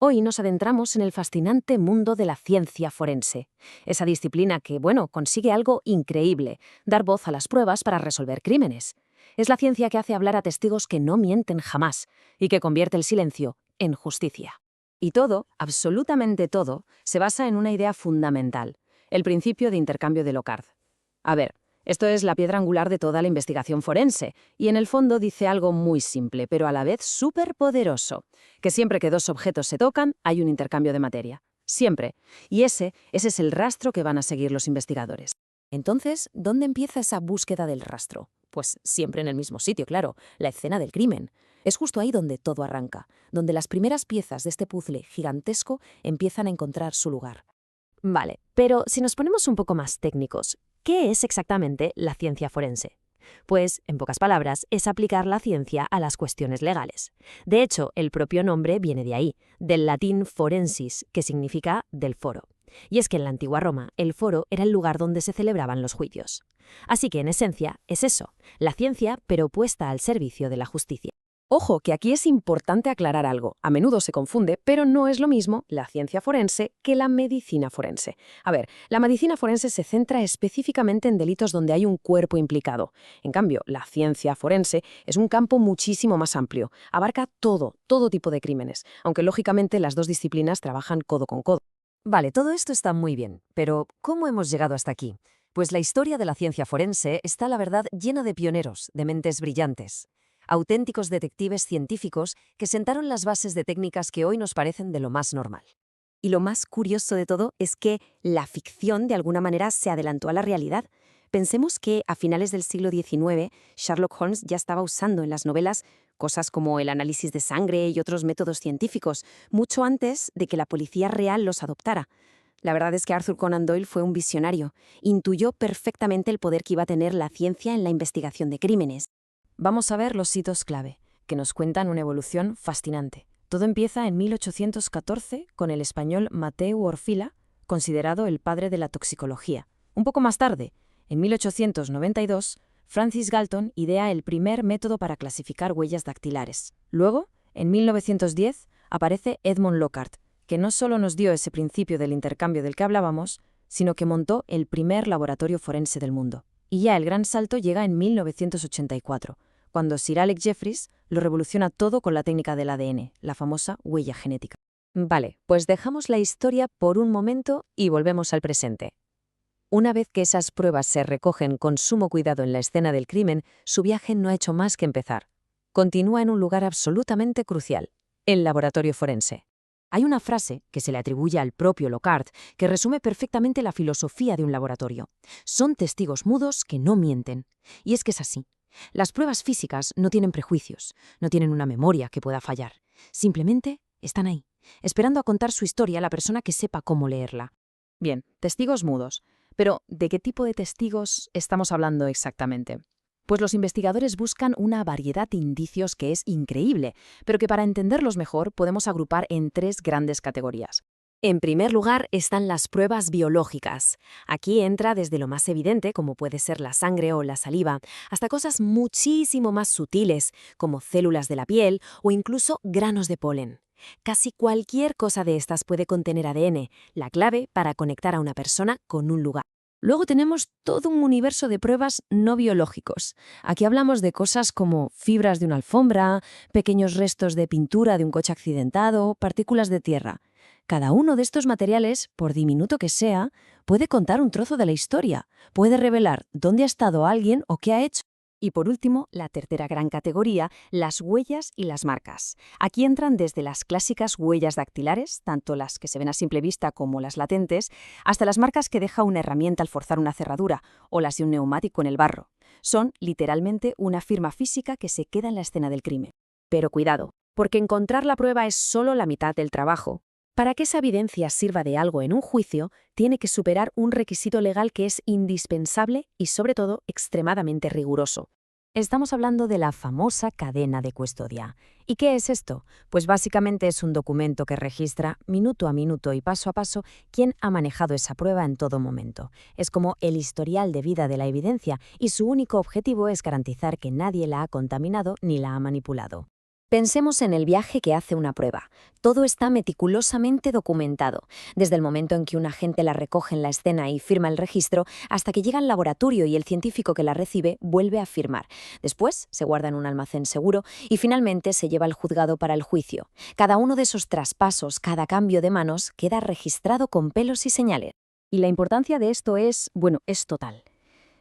Hoy nos adentramos en el fascinante mundo de la ciencia forense, esa disciplina que, consigue algo increíble, dar voz a las pruebas para resolver crímenes. Es la ciencia que hace hablar a testigos que no mienten jamás y que convierte el silencio en justicia. Y todo, absolutamente todo, se basa en una idea fundamental, el principio de intercambio de Locard. A ver, esto es la piedra angular de toda la investigación forense, y en el fondo dice algo muy simple, pero a la vez súper poderoso, que siempre que dos objetos se tocan, hay un intercambio de materia. Siempre. Y ese es el rastro que van a seguir los investigadores. Entonces, ¿dónde empieza esa búsqueda del rastro? Pues siempre en el mismo sitio, claro, la escena del crimen. Es justo ahí donde todo arranca, donde las primeras piezas de este puzzle gigantesco empiezan a encontrar su lugar. Vale, pero si nos ponemos un poco más técnicos, ¿qué es exactamente la ciencia forense? Pues, en pocas palabras, es aplicar la ciencia a las cuestiones legales. De hecho, el propio nombre viene de ahí, del latín forensis, que significa del foro. Y es que en la antigua Roma, el foro era el lugar donde se celebraban los juicios. Así que, en esencia, es eso, la ciencia, pero puesta al servicio de la justicia. Ojo, que aquí es importante aclarar algo. A menudo se confunde, pero no es lo mismo la ciencia forense que la medicina forense. A ver, la medicina forense se centra específicamente en delitos donde hay un cuerpo implicado. En cambio, la ciencia forense es un campo muchísimo más amplio. Abarca todo tipo de crímenes, aunque lógicamente las dos disciplinas trabajan codo con codo. Vale, todo esto está muy bien, pero ¿cómo hemos llegado hasta aquí? Pues la historia de la ciencia forense está, la verdad, llena de pioneros, de mentes brillantes. Auténticos detectives científicos que sentaron las bases de técnicas que hoy nos parecen de lo más normal. Y lo más curioso de todo es que la ficción de alguna manera se adelantó a la realidad. Pensemos que a finales del siglo XIX, Sherlock Holmes ya estaba usando en las novelas cosas como el análisis de sangre y otros métodos científicos, mucho antes de que la policía real los adoptara. La verdad es que Arthur Conan Doyle fue un visionario. Intuyó perfectamente el poder que iba a tener la ciencia en la investigación de crímenes. Vamos a ver los hitos clave, que nos cuentan una evolución fascinante. Todo empieza en 1814 con el español Mateu Orfila, considerado el padre de la toxicología. Un poco más tarde, en 1892, Francis Galton idea el primer método para clasificar huellas dactilares. Luego, en 1910, aparece Edmond Locard, que no solo nos dio ese principio del intercambio del que hablábamos, sino que montó el primer laboratorio forense del mundo. Y ya el gran salto llega en 1984, cuando Sir Alex Jeffreys lo revoluciona todo con la técnica del ADN, la famosa huella genética. Vale, pues dejamos la historia por un momento y volvemos al presente. Una vez que esas pruebas se recogen con sumo cuidado en la escena del crimen, su viaje no ha hecho más que empezar. Continúa en un lugar absolutamente crucial, el laboratorio forense. Hay una frase que se le atribuye al propio Locard que resume perfectamente la filosofía de un laboratorio. Son testigos mudos que no mienten. Y es que es así. Las pruebas físicas no tienen prejuicios, no tienen una memoria que pueda fallar. Simplemente están ahí, esperando a contar su historia a la persona que sepa cómo leerla. Bien, testigos mudos. Pero, ¿de qué tipo de testigos estamos hablando exactamente? Pues los investigadores buscan una variedad de indicios que es increíble, pero que para entenderlos mejor podemos agrupar en tres grandes categorías. En primer lugar están las pruebas biológicas. Aquí entra desde lo más evidente, como puede ser la sangre o la saliva, hasta cosas muchísimo más sutiles, como células de la piel o incluso granos de polen. Casi cualquier cosa de estas puede contener ADN, la clave para conectar a una persona con un lugar. Luego tenemos todo un universo de pruebas no biológicos. Aquí hablamos de cosas como fibras de una alfombra, pequeños restos de pintura de un coche accidentado, partículas de tierra. Cada uno de estos materiales, por diminuto que sea, puede contar un trozo de la historia, puede revelar dónde ha estado alguien o qué ha hecho. Y por último, la tercera gran categoría, las huellas y las marcas. Aquí entran desde las clásicas huellas dactilares, tanto las que se ven a simple vista como las latentes, hasta las marcas que deja una herramienta al forzar una cerradura o las de un neumático en el barro. Son, literalmente, una firma física que se queda en la escena del crimen. Pero cuidado, porque encontrar la prueba es solo la mitad del trabajo. Para que esa evidencia sirva de algo en un juicio, tiene que superar un requisito legal que es indispensable y, sobre todo, extremadamente riguroso. Estamos hablando de la famosa cadena de custodia. ¿Y qué es esto? Pues básicamente es un documento que registra minuto a minuto y paso a paso quién ha manejado esa prueba en todo momento. Es como el historial de vida de la evidencia y su único objetivo es garantizar que nadie la ha contaminado ni la ha manipulado. Pensemos en el viaje que hace una prueba. Todo está meticulosamente documentado, desde el momento en que un agente la recoge en la escena y firma el registro, hasta que llega al laboratorio y el científico que la recibe vuelve a firmar. Después se guarda en un almacén seguro y finalmente se lleva al juzgado para el juicio. Cada uno de esos traspasos, cada cambio de manos, queda registrado con pelos y señales. Y la importancia de esto es total.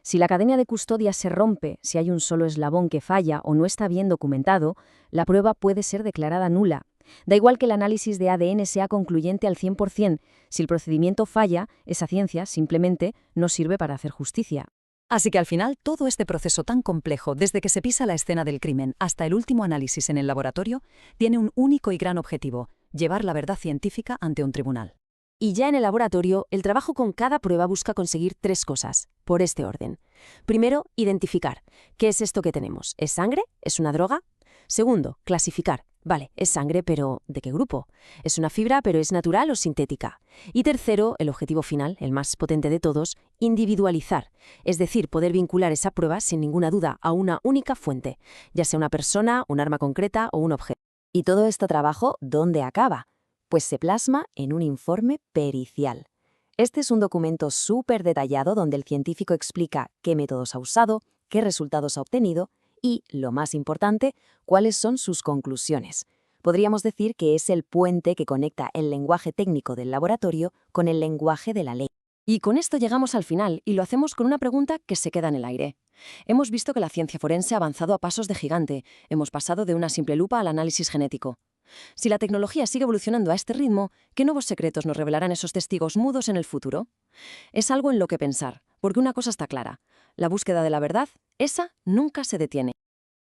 Si la cadena de custodia se rompe, si hay un solo eslabón que falla o no está bien documentado, la prueba puede ser declarada nula. Da igual que el análisis de ADN sea concluyente al 100%, si el procedimiento falla, esa ciencia simplemente no sirve para hacer justicia. Así que al final, todo este proceso tan complejo, desde que se pisa la escena del crimen hasta el último análisis en el laboratorio, tiene un único y gran objetivo: llevar la verdad científica ante un tribunal. Y ya en el laboratorio, el trabajo con cada prueba busca conseguir 3 cosas, por este orden. Primero, identificar. ¿Qué es esto que tenemos? ¿Es sangre? ¿Es una droga? Segundo, clasificar. Vale, es sangre, pero ¿de qué grupo? ¿Es una fibra, pero es natural o sintética? Y tercero, el objetivo final, el más potente de todos, individualizar. Es decir, poder vincular esa prueba sin ninguna duda a una única fuente, ya sea una persona, un arma concreta o un objeto. ¿Y todo este trabajo dónde acaba? Pues se plasma en un informe pericial. Este es un documento súper detallado donde el científico explica qué métodos ha usado, qué resultados ha obtenido y, lo más importante, cuáles son sus conclusiones. Podríamos decir que es el puente que conecta el lenguaje técnico del laboratorio con el lenguaje de la ley. Y con esto llegamos al final y lo hacemos con una pregunta que se queda en el aire. Hemos visto que la ciencia forense ha avanzado a pasos de gigante. Hemos pasado de una simple lupa al análisis genético. Si la tecnología sigue evolucionando a este ritmo, ¿qué nuevos secretos nos revelarán esos testigos mudos en el futuro? Es algo en lo que pensar, porque una cosa está clara: la búsqueda de la verdad, esa nunca se detiene.